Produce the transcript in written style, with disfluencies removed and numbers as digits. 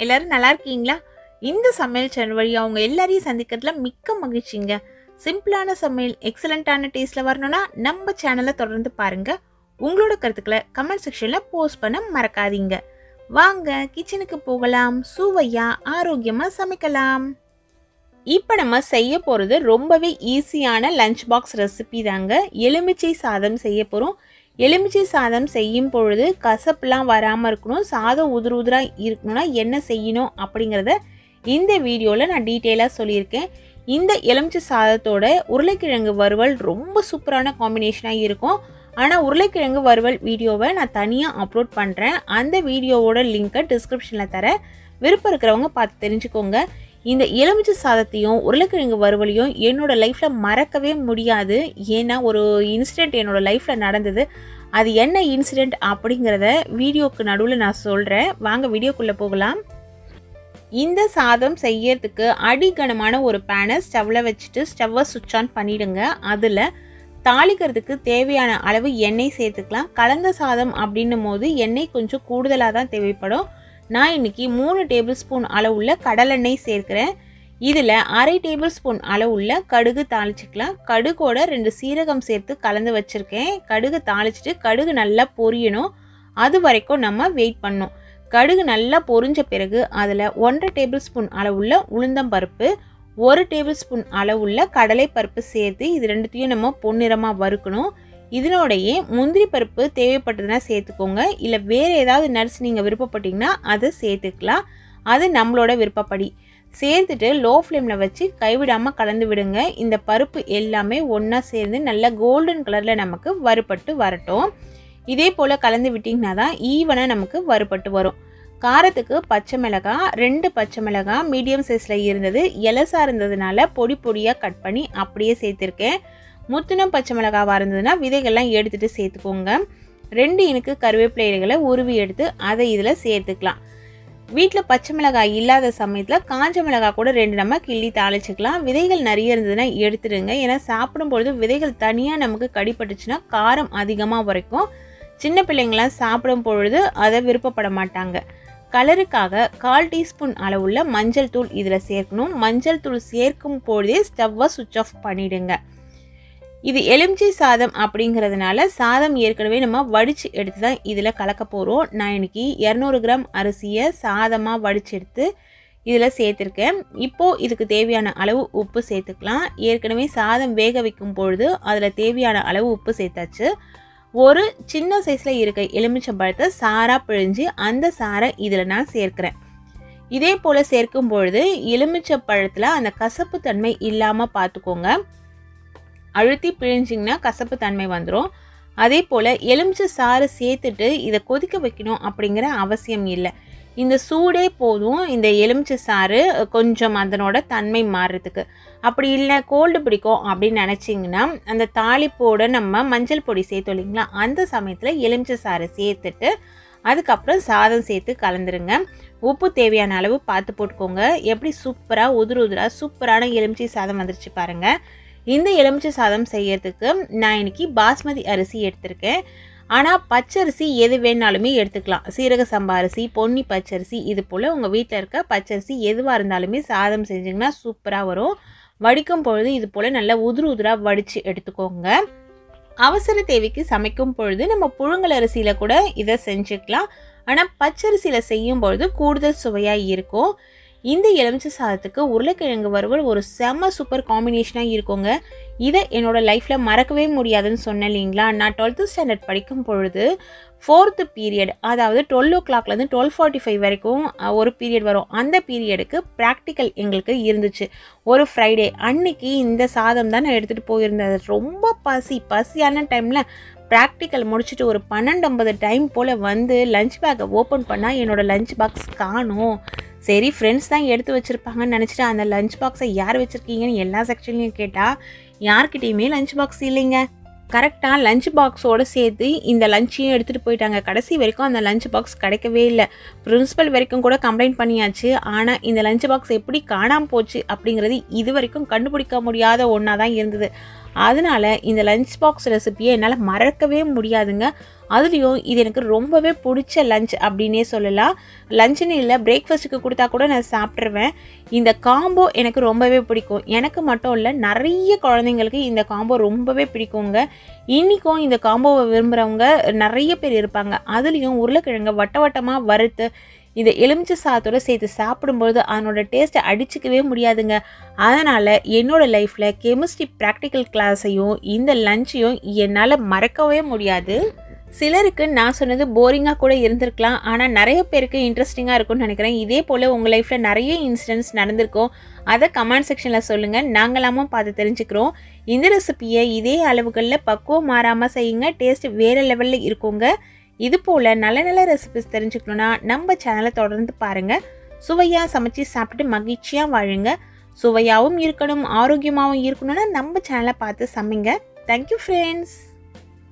எல்லாரும் நல்லா இருக்கீங்களா? இந்த சமையல் சேனல் வழியா அவங்க எல்லாரையும் சந்திக்கிறதுல மிக்க மகிழ்ச்சிங்க. சிம்பிளான சமையல் எக்ஸலண்டான டேஸ்ட்ல வரணும்னா நம்ம சேனலை தொடர்ந்து பாருங்க. உங்களோட கருத்துக்களை கமெண்ட் செக்ஷன்ல போஸ்ட் பண்ண மறக்காதீங்க. வாங்க கிச்சனுக்கு போகலாம், சுவையா ஆரோக்கியமா சமைக்கலாம். இப்போ நம்ம செய்ய போகிறது ரொம்பவே ஈஸியான லஞ்ச் பாக்ஸ் ரெசிபி தாங்க. எலுமிச்சை சாதம் செய்ய போகிறோம். எலுமிச்சை சாதம் செய்யும் பொழுது கசப்புலாம் வராமல் இருக்கணும், சாதம் உதிர உதிராக இருக்கணும்னா என்ன செய்யணும் அப்படிங்கிறத இந்த வீடியோவில் நான் டீட்டெயிலாக சொல்லியிருக்கேன். இந்த எலுமிச்சை சாதத்தோட உருளைக்கிழங்கு வறுவல் ரொம்ப சூப்பரான காம்பினேஷனாக இருக்கும். ஆனால் உருளைக்கிழங்கு வறுவல் வீடியோவை நான் தனியாக அப்லோட் பண்ணுறேன். அந்த வீடியோவோட லிங்க்கை டிஸ்கிரிப்ஷனில் தரேன். விருப்பம் இருக்கிறவங்க பார்த்து தெரிஞ்சுக்கோங்க. இந்த எலுமிச்சை சாதத்தையும் உருளைக்கிழங்கு வறுவலையும் என்னோடய லைஃப்பில் மறக்கவே முடியாது. ஏன்னா ஒரு இன்சிடெண்ட் என்னோடய லைஃப்பில் நடந்தது. அது என்ன இன்சிடெண்ட் அப்படிங்கிறத வீடியோக்கு நடுவில் நான் சொல்கிறேன். வாங்க வீடியோக்குள்ளே போகலாம். இந்த சாதம் செய்யறதுக்கு அடிகனமான ஒரு பேனை ஸ்டவ்வில் வச்சுட்டு ஸ்டவ்வை சுவிட்ச் ஆன் பண்ணிவிடுங்க. அதில் தாளிக்கிறதுக்கு தேவையான அளவு எண்ணெய் சேர்த்துக்கலாம். கலந்த சாதம் அப்படின்னும் போது எண்ணெய் கொஞ்சம் கூடுதலாக தான் தேவைப்படும். நான் இன்றைக்கி 3 டேபிள் ஸ்பூன் அளவுள்ள கடலெண்ணெய் சேர்க்குறேன். இதில் அரை டேபிள் ஸ்பூன் அளவுள்ள கடுகு தாளிச்சிக்கலாம். கடுகோட 2 சீரகம் சேர்த்து கலந்து வச்சுருக்கேன். கடுகு தாளிச்சிட்டு கடுகு நல்லா பொரியணும், அது வரைக்கும் நம்ம வெயிட் பண்ணணும். கடுகு நல்லா பொரிஞ்ச பிறகு அதில் 1.5 டேபிள் ஸ்பூன் அளவுள்ள உளுந்தம்பருப்பு, 1 டேபிள் ஸ்பூன் அளவுள்ள கடலைப்பருப்பு சேர்த்து இது ரெண்டுத்தையும் நம்ம பொன்னிறமாக வறுக்கணும். இதனோடையே முந்திரி பருப்பு தேவைப்பட்டதுன்னா சேர்த்துக்கோங்க. இல்லை வேறு ஏதாவது நட்ஸ் நீங்கள் விருப்பப்பட்டீங்கன்னா அதை சேர்த்துக்கலாம். அது நம்மளோட விருப்பப்படி. சேர்த்துட்டு லோ ஃப்ளேமில் வச்சு கைவிடாமல் கலந்து விடுங்க. இந்த பருப்பு எல்லாமே ஒன்றா சேர்ந்து நல்லா கோல்டன் கலரில் நமக்கு வறுபட்டு வரட்டும். இதே போல் கலந்து விட்டிங்கன்னா தான் ஈவனாக நமக்கு வறுபட்டு வரும். காரத்துக்கு பச்சை மிளகாய் 2 பச்சை மிளகாய் மீடியம் சைஸில் இருந்தது, எலசாக இருந்ததுனால பொடி பொடியாக கட் பண்ணி அப்படியே சேர்த்துருக்கேன். முத்தினம் பச்சை மிளகாவாக இருந்ததுன்னா விதைகள்லாம் எடுத்துகிட்டு சேர்த்துக்கோங்க. 2 இனுக்கு கருவேப்பிலை இலைகளை உருவி எடுத்து அதை இதில் சேர்த்துக்கலாம். வீட்டில் பச்சை மிளகாய் இல்லாத சமயத்தில் காஞ்ச மிளகாய் கூட 2 நம்ம கிள்ளி தாளிச்சிக்கலாம். விதைகள் நிறைய இருந்ததுன்னா எடுத்துடுங்க. ஏன்னா சாப்பிடும்பொழுது விதைகள் தனியாக நமக்கு கடிப்பட்டுச்சுன்னா காரம் அதிகமாக வரைக்கும். சின்ன பிள்ளைங்களாம் சாப்பிடும் பொழுது அதை விருப்பப்பட மாட்டாங்க. கலருக்காக 1/4 டீஸ்பூன் அளவுள்ள மஞ்சள் தூள் இதில் சேர்க்கணும். மஞ்சள் தூள் சேர்க்கும் பொழுதே ஸ்டவ்வை சுவிட்ச் ஆஃப் பண்ணிவிடுங்க. இது எலுமிச்சை சாதம் அப்படிங்கிறதுனால சாதம் ஏற்கனவே நம்ம வடித்து எடுத்து தான் இதில் கலக்க போகிறோம். நான் இன்றைக்கி 200 கிராம் அரிசியை சாதமாக வடித்து எடுத்து இதில் சேர்த்துருக்கேன். இப்போது இதுக்கு தேவையான அளவு உப்பு சேர்த்துக்கலாம். ஏற்கனவே சாதம் வேக வைக்கும் பொழுது அதில் தேவையான அளவு உப்பு சேர்த்தாச்சு. ஒரு சின்ன சைஸில் இருக்க எலுமிச்சம்பழத்தை சாராக பிழிஞ்சு அந்த சாரை இதில் நான் சேர்க்குறேன். இதே போல் சேர்க்கும் பொழுது எலுமிச்சம்பழத்தில் அந்த கசப்பு தன்மை இல்லாமல் பார்த்துக்கோங்க. அழுத்தி பிழிஞ்சிங்கன்னா கசப்பு தன்மை வந்துடும். அதே போல் எலுமிச்சை சாறு சேர்த்துட்டு இதை கொதிக்க வைக்கணும் அப்படிங்கிற அவசியம் இல்லை. இந்த சூடே போதும் இந்த எலுமிச்சை சாறு கொஞ்சம் அதனோட தன்மை மாறுறதுக்கு. அப்படி இல்லை கோல்டு பிடிக்கும் அப்படின்னு நினச்சிங்கன்னா அந்த தாளிப்போட நம்ம மஞ்சள் பொடி சேர்த்தோம் இல்லைங்களா, அந்த சமயத்தில் எலுமிச்சை சாறு சேர்த்துட்டு அதுக்கப்புறம் சாதம் சேர்த்து கலந்துருங்க. உப்பு தேவையான அளவு பார்த்து போட்டுக்கோங்க. எப்படி சூப்பராக உதிராக சூப்பரான எலுமிச்சை சாதம் வந்துருச்சு பாருங்கள். இந்த எலுமிச்சை சாதம் செய்யறதுக்கு நான் இன்றைக்கி பாஸ்மதி அரிசி எடுத்திருக்கேன். ஆனால் பச்சரிசி எது வேணாலுமே எடுத்துக்கலாம். சீரக சம்பா அரிசி, பொன்னி பச்சரிசி, இது போல் உங்கள் வீட்டில் இருக்க பச்சரிசி எதுவாக இருந்தாலுமே சாதம் செஞ்சிங்கன்னா சூப்பராக வரும். வடிக்கும் பொழுது இது போல் நல்லா உதிராக வடித்து எடுத்துக்கோங்க. அவசர தேவைக்கு சமைக்கும் பொழுது நம்ம புழுங்கல் அரிசியில் கூட இதை செஞ்சுக்கலாம். ஆனால் பச்சரிசியில் செய்யும் பொழுது கூடுதல் சுவையாக இருக்கும். இந்த எலுமிச்சை சாதத்துக்கு உருளைக்கிழங்கு வறுவல் ஒரு செம்ம சூப்பர் காம்பினேஷனாக இருக்குங்க. இதை என்னோடய லைஃப்பில் மறக்கவே முடியாதுன்னு சொன்னேன் இல்லைங்களா. நான் 12th ஸ்டாண்டர்ட் படிக்கும் பொழுது 4th பீரியட், அதாவது 12 o'clockலேருந்து 12:45 வரைக்கும் ஒரு பீரியட் வரும். அந்த பீரியடுக்கு ப்ராக்டிக்கல் எங்களுக்கு இருந்துச்சு ஒரு ஃப்ரைடே அன்னைக்கு. இந்த சாதம் தான் நான் எடுத்துகிட்டு போயிருந்தேன். ரொம்ப பசியான டைமில் ப்ராக்டிக்கல் முடிச்சுட்டு ஒரு 12:50 டைம் போல் வந்து லஞ்ச் பேக்கை ஓப்பன் பண்ணால் என்னோடய லஞ்ச் பாக்ஸ் காணும். சரி ஃப்ரெண்ட்ஸ் தான் எடுத்து வச்சுருப்பாங்கன்னு நினச்சிட்டு அந்த லஞ்ச் பாக்ஸை யார் வச்சுருக்கீங்கன்னு எல்லா செக்ஷன்லையும் கேட்டால் யார்கிட்டையுமே லஞ்ச் பாக்ஸ் இல்லைங்க. கரெக்டாக லஞ்ச் பாக்ஸோடு சேர்த்து இந்த லஞ்சையும் எடுத்துகிட்டு போயிட்டாங்க. கடைசி வரைக்கும் அந்த லஞ்ச் பாக்ஸ் கிடைக்கவே இல்லை. பிரின்ஸிபல் வரைக்கும் கூட கம்ப்ளைண்ட் பண்ணியாச்சு. ஆனால் இந்த லஞ்ச் பாக்ஸ் எப்படி காணாமல் போச்சு அப்படிங்கிறது இது வரைக்கும் கண்டுபிடிக்க முடியாத ஒன்றா தான் இருந்தது. அதனால இந்த லஞ்ச் பாக்ஸ் ரெசிபியை என்னால் மறக்கவே முடியாதுங்க. அதுலேயும் இது எனக்கு ரொம்பவே பிடிச்ச லஞ்ச் அப்படின்னே சொல்லலாம். லஞ்சுன்னு இல்லை, பிரேக்ஃபாஸ்ட்டுக்கு கொடுத்தா கூட நான் சாப்பிட்ருவேன். இந்த காம்போ எனக்கு ரொம்பவே பிடிக்கும். எனக்கு மட்டும் இல்லை, நிறைய குழந்தைங்களுக்கு இந்த காம்போ ரொம்பவே பிடிக்குங்க. இன்றைக்கும் இந்த காம்போவை விரும்புகிறவங்க நிறைய பேர் இருப்பாங்க. அதுலேயும் உருளைக்கிழங்கை வட்ட வட்டமாக வறுத்து இதை எலுமிச்சை சாதத்தோடு சேர்த்து சாப்பிடும்போது அதனோட டேஸ்ட்டை அடிச்சிக்கவே முடியாதுங்க. அதனால் என்னோடய லைஃப்பில் கெமிஸ்ட்ரி ப்ராக்டிக்கல் கிளாஸையும் இந்த லஞ்சையும் என்னால் மறக்கவே முடியாது. சிலருக்கு நான் சொன்னது போரிங்காக கூட இருந்திருக்கலாம், ஆனால் நிறைய பேருக்கு இன்ட்ரெஸ்டிங்காக இருக்கும்னு நினைக்கிறேன். இதே போல் உங்கள் லைஃப்பில் நிறைய இன்சிடென்ட்ஸ் நடந்திருக்கும். அதை கமெண்ட் செக்ஷனில் சொல்லுங்கள், நாங்களாமும் பார்த்து தெரிஞ்சுக்கிறோம். இந்த ரெசிபியை இதே அளவுகளில் பக்குவம் மாறாமல் செய்யுங்க, டேஸ்ட் வேறு லெவலில் இருக்குங்க. இது போல் நல்ல நல்ல ரெசிபிஸ் தெரிஞ்சுக்கணுன்னா நம்ம சேனலை தொடர்ந்து பாருங்கள். சுவையாக சமைச்சு சாப்பிட்டுட்டு மகிழ்ச்சியாக வாழுங்க. சுவையாகவும் இருக்கணும், ஆரோக்கியமாகவும் இருக்கணும்னா நம்ம சேனலை பார்த்து சமைங்க. Thank you friends.